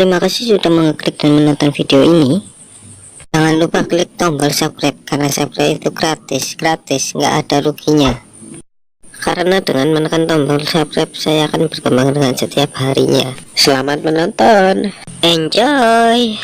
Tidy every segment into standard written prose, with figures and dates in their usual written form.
Terima kasih sudah mengeklik dan menonton video ini. Jangan lupa klik tombol subscribe karena subscribe itu gratis, nggak ada ruginya. Karena dengan menekan tombol subscribe saya akan berkembang dengan setiap harinya. Selamat menonton, enjoy.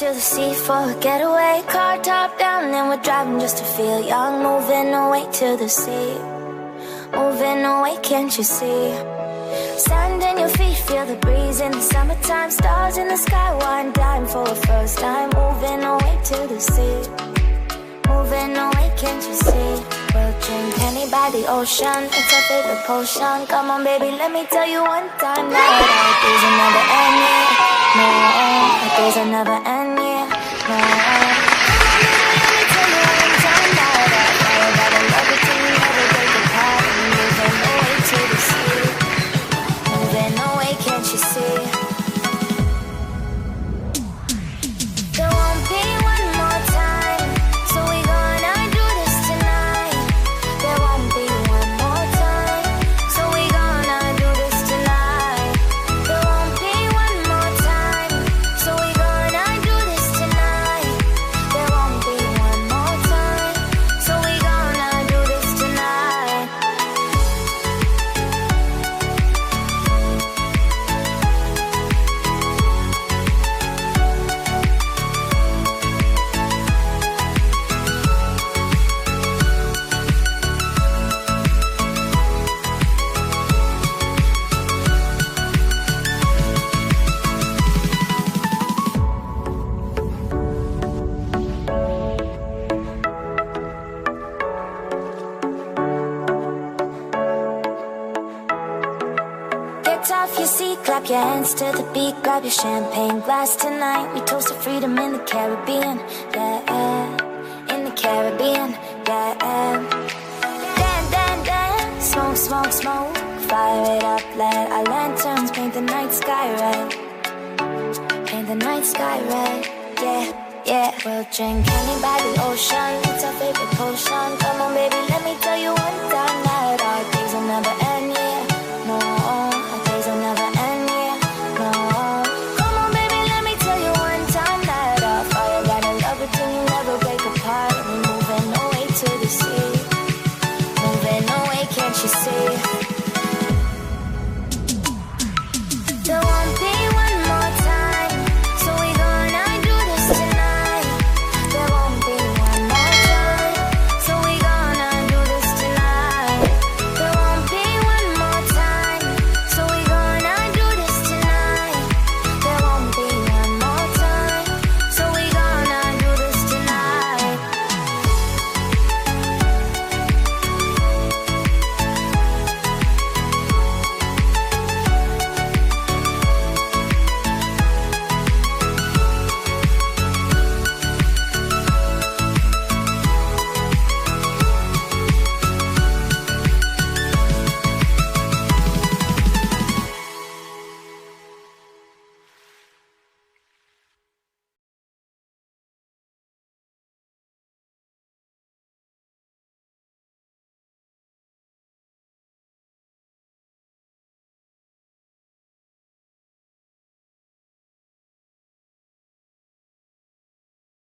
To the sea for a getaway, car top down and we're driving just to feel young. Moving away to the sea, moving away, can't you see? Sand in your feet, feel the breeze in the summertime. Stars in the sky, one dime for a first time. Moving away to the sea, moving away, can't you see? We'll drink honey by the ocean, it's our favorite potion. Come on baby, let me tell you one time now. Our days will never end, yeah. No, our days will never end, yeah. No. Come on baby, let me tell you one time now. That gotta love it till you never break apart. And moving away to the sea, moving away, can't you see? There won't be one more time, so we gonna do this tonight. There won't be one more time, so we gonna do this tonight. There won't be one more time, so we gonna do this tonight. There won't be one more time, so we gonna do this tonight. Get off your seat, clap your hands to the beat, grab your champagne glass tonight. We toast to freedom in the Caribbean, yeah, in the Caribbean, yeah. Dan, dan, dan, smoke, smoke, smoke, fire it up, let our lanterns paint the night sky red, paint the night sky red, yeah, yeah. We'll drink honey by the ocean, it's our favorite potion. Come on baby, let me tell you one time.